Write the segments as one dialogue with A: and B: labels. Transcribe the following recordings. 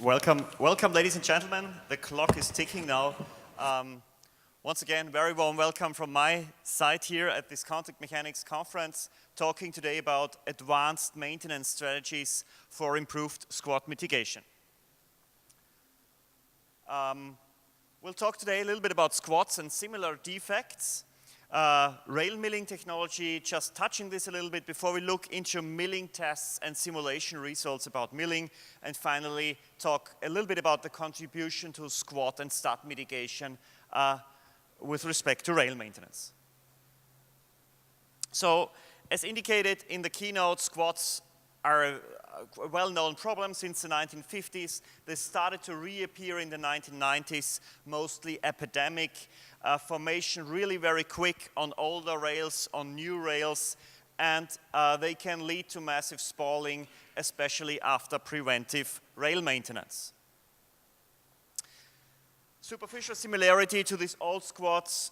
A: Welcome, ladies and gentlemen. The clock is ticking now. Once again, very warm welcome from my side here at this Contact Mechanics conference, talking today about advanced maintenance strategies for improved squat mitigation. We'll talk today a little bit about squats and similar defects, rail milling technology, just touching this a little bit before we look into milling tests and simulation results about milling, and finally talk a little bit about the contribution to squat and stud mitigation with respect to rail maintenance. So, as indicated in the keynote, squats are a well-known problem since the 1950s. They started to reappear in the 1990s, mostly epidemic. Formation really very quick on older rails, on new rails, and they can lead to massive spalling, especially after preventive rail maintenance. Superficial similarity to these old squats,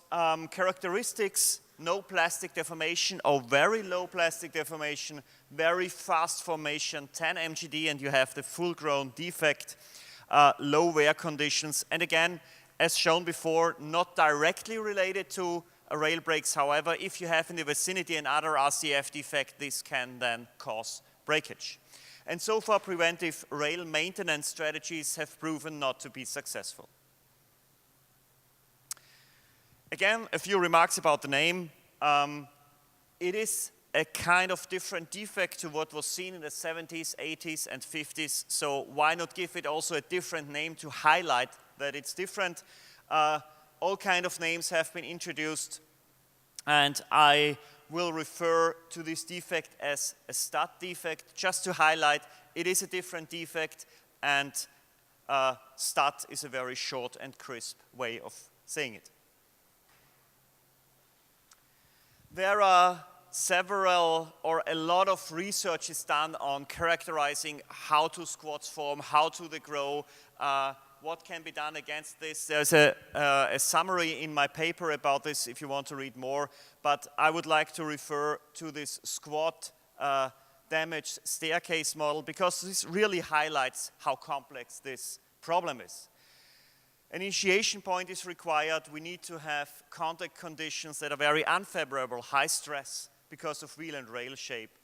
A: characteristics: no plastic deformation or very low plastic deformation, very fast formation, 10 mgd, and you have the full-grown defect, low wear conditions, and again, as shown before, not directly related to rail brakes. However, if you have in the vicinity another RCF defect, this can then cause breakage. And so far, preventive rail maintenance strategies have proven not to be successful. Again, a few remarks about the name. It is a kind of different defect to what was seen in the 70s, 80s, and 50s, so why not give it also a different name to highlight that it's different. All kind of names have been introduced, and I will refer to this defect as a stud defect, just to highlight it is a different defect, and stud is a very short and crisp way of saying it. There are several or a lot of research is done on characterizing how do squats form, how do they grow, what can be done against this. There's a summary in my paper about this if you want to read more, but I would like to refer to this squat damaged staircase model because this really highlights how complex this problem is. An initiation point is required. We need to have contact conditions that are very unfavorable, high stress because of wheel and rail shape,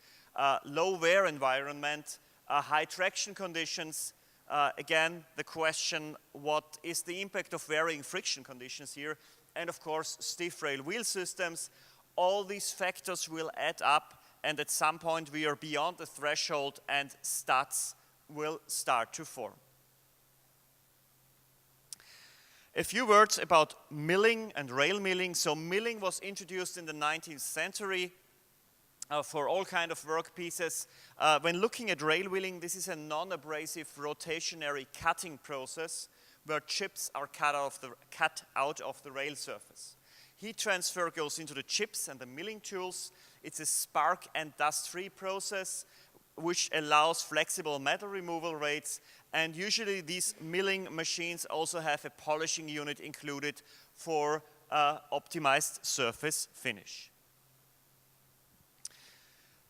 A: low wear environment, high traction conditions. Again, the question, what is the impact of varying friction conditions here? And of course, stiff rail wheel systems. All these factors will add up, and at some point we are beyond the threshold and studs will start to form. A few words about milling and rail milling. So milling was introduced in the 19th century for all kind of work pieces. When looking at rail milling, this is a non-abrasive rotationary cutting process where chips are cut out of the rail surface. Heat transfer goes into the chips and the milling tools. It's a spark and dust-free process which allows flexible metal removal rates, and usually these milling machines also have a polishing unit included for optimized surface finish.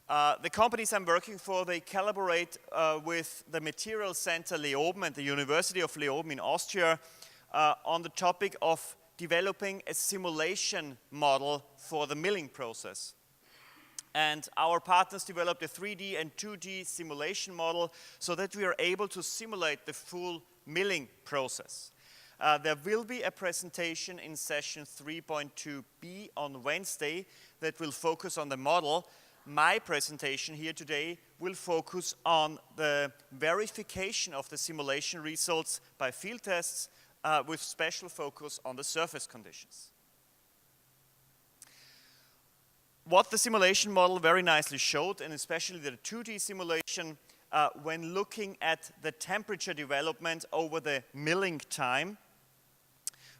A: The companies I'm working for, they collaborate with the Material Center Leoben and the University of Leoben in Austria on the topic of developing a simulation model for the milling process. And our partners developed a 3D and 2D simulation model so that we are able to simulate the full milling process. There will be a presentation in session 3.2b on Wednesday that will focus on the model. My presentation here today will focus on the verification of the simulation results by field tests with special focus on the surface conditions. What the simulation model very nicely showed, and especially the 2D simulation, when looking at the temperature development over the milling time,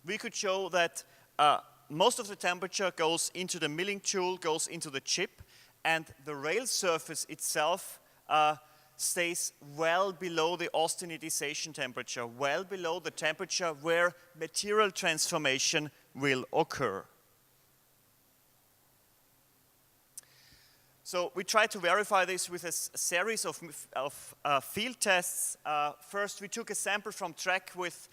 A: we could show that most of the temperature goes into the milling tool, goes into the chip, and the rail surface itself stays well below the austenitization temperature, well below the temperature where material transformation will occur. So we tried to verify this with a series of field tests. First, we took a sample from track with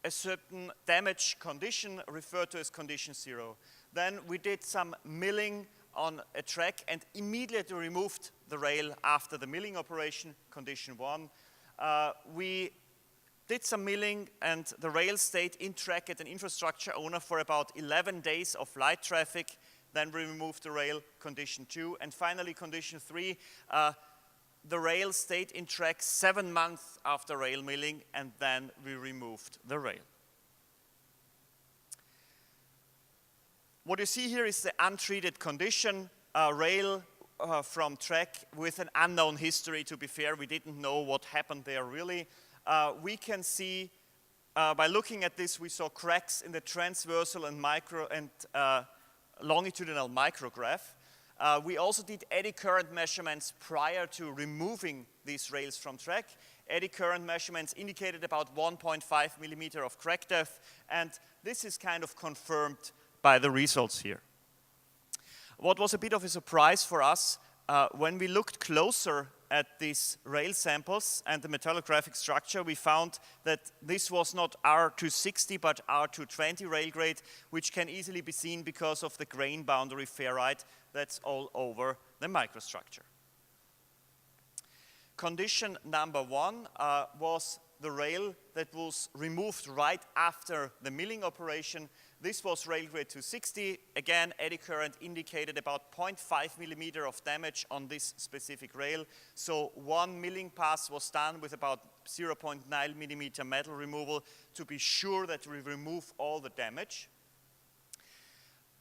A: a certain damage condition referred to as condition 0. Then we did some milling on a track and immediately removed the rail after the milling operation, condition 1. We did some milling and the rail stayed in track at an infrastructure owner for about 11 days of light traffic. Then we removed the rail, condition 2. And finally, condition 3, the rail stayed in track 7 months after rail milling, and then we removed the rail. What you see here is the untreated condition, rail from track with an unknown history. To be fair, we didn't know what happened there really. We can see, by looking at this, we saw cracks in the transversal and longitudinal micrograph. We also did eddy current measurements prior to removing these rails from track. Eddy current measurements indicated about 1.5 millimeter of crack depth, and this is kind of confirmed by the results here. What was a bit of a surprise for us, when we looked closer at these rail samples and the metallographic structure, we found that this was not R260 but R220 rail grade, which can easily be seen because of the grain boundary ferrite that's all over the microstructure. Condition number 1 was the rail that was removed right after the milling operation. This was rail grade 260. Again, eddy current indicated about 0.5 millimeter of damage on this specific rail. So 1 milling pass was done with about 0.9 millimeter metal removal to be sure that we remove all the damage.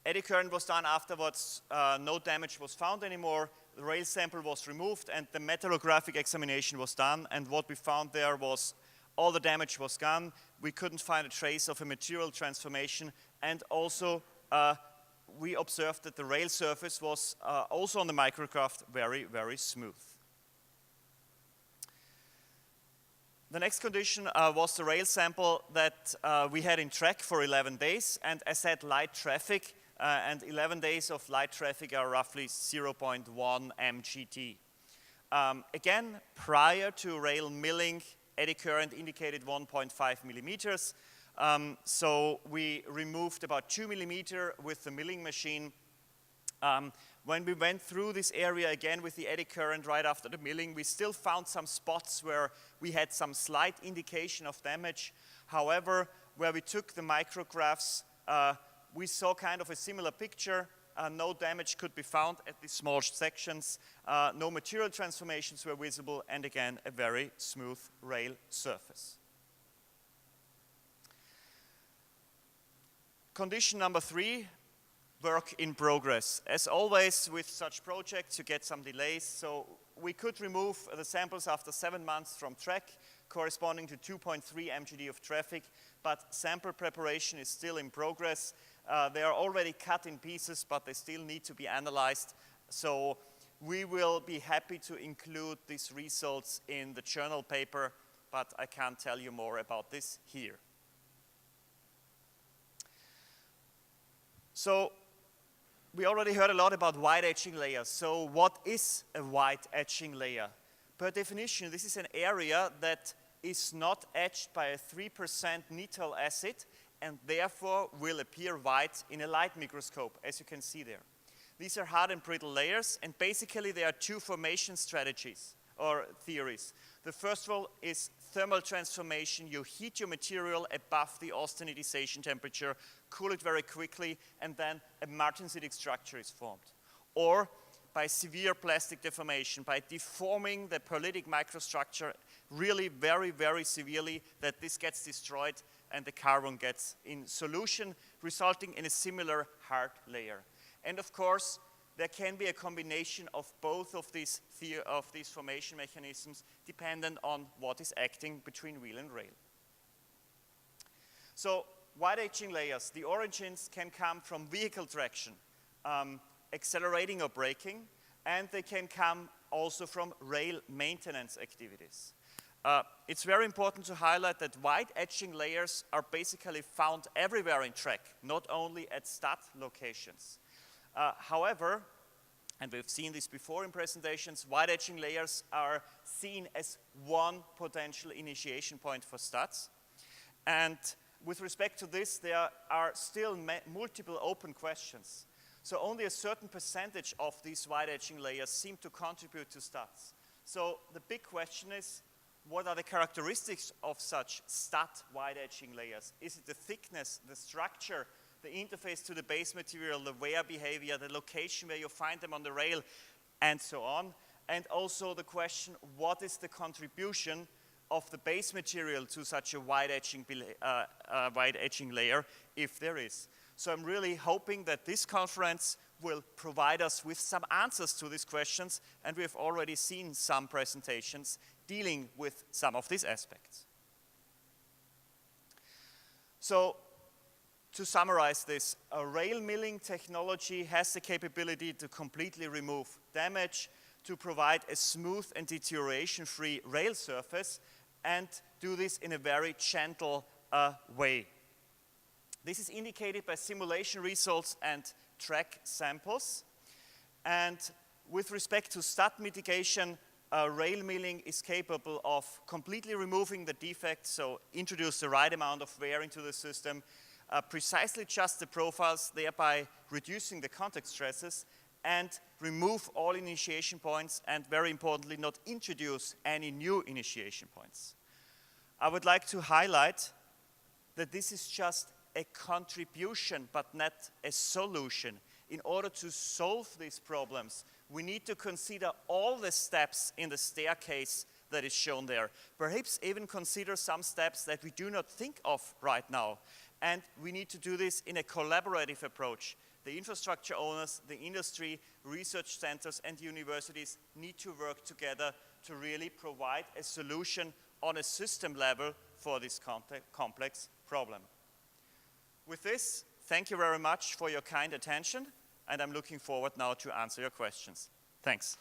A: Eddy current was done afterwards. No damage was found anymore. The rail sample was removed and the metallographic examination was done. And what we found there was all the damage was gone. We couldn't find a trace of a material transformation, and also we observed that the rail surface was also on the micrograph very, very smooth. The next condition was the rail sample that we had in track for 11 days, and as said, light traffic, and 11 days of light traffic are roughly 0.1 mgt. Again, prior to rail milling, eddy current indicated 1.5 millimeters. So we removed about 2 millimeter with the milling machine. When we went through this area again with the eddy current right after the milling, we still found some spots where we had some slight indication of damage. However, where we took the micrographs, we saw kind of a similar picture. No damage could be found at these small sections. No material transformations were visible, and again, a very smooth rail surface. Condition number 3, work in progress. As always with such projects, you get some delays, so we could remove the samples after 7 months from track, corresponding to 2.3 mgd of traffic, but sample preparation is still in progress. They are already cut in pieces, but they still need to be analyzed. So we will be happy to include these results in the journal paper, but I can't tell you more about this here. So we already heard a lot about wide etching layers. So what is a wide etching layer? Per definition, this is an area that is not etched by a 3% nitrile acid, and therefore will appear white in a light microscope, as you can see there. These are hard and brittle layers, and basically there are 2 formation strategies or theories. The first one is thermal transformation. You heat your material above the austenitization temperature, cool it very quickly, and then a martensitic structure is formed. Or by severe plastic deformation, by deforming the pearlitic microstructure really very, very severely, that this gets destroyed and the carbon gets in solution, resulting in a similar hard layer. And of course, there can be a combination of both of these formation mechanisms dependent on what is acting between wheel and rail. So, wide etching layers, the origins can come from vehicle traction, accelerating or braking, and they can come also from rail maintenance activities. It's very important to highlight that wide etching layers are basically found everywhere in track, not only at stud locations. However, and we've seen this before in presentations, wide edging layers are seen as one potential initiation point for studs. And with respect to this, there are still multiple open questions. So only a certain percentage of these wide edging layers seem to contribute to studs. So the big question is, what are the characteristics of such stud wide edging layers? Is it the thickness, the structure, the interface to the base material, the wear behavior, the location where you find them on the rail, and so on? And also the question, what is the contribution of the base material to such a wide edging layer, if there is? So I'm really hoping that this conference will provide us with some answers to these questions, and we have already seen some presentations dealing with some of these aspects. So, to summarize this, a rail milling technology has the capability to completely remove damage, to provide a smooth and deterioration-free rail surface, and do this in a very gentle way. This is indicated by simulation results and track samples. And with respect to stud mitigation, rail milling is capable of completely removing the defect, so introduce the right amount of wear into the system, precisely adjust the profiles, thereby reducing the contact stresses, and remove all initiation points, and very importantly, not introduce any new initiation points. I would like to highlight that this is just a contribution, but not a solution. In order to solve these problems, we need to consider all the steps in the staircase that is shown there. Perhaps even consider some steps that we do not think of right now. And we need to do this in a collaborative approach. The infrastructure owners, the industry, research centers, and universities need to work together to really provide a solution on a system level for this complex problem. With this, thank you very much for your kind attention, and I'm looking forward now to answer your questions. Thanks.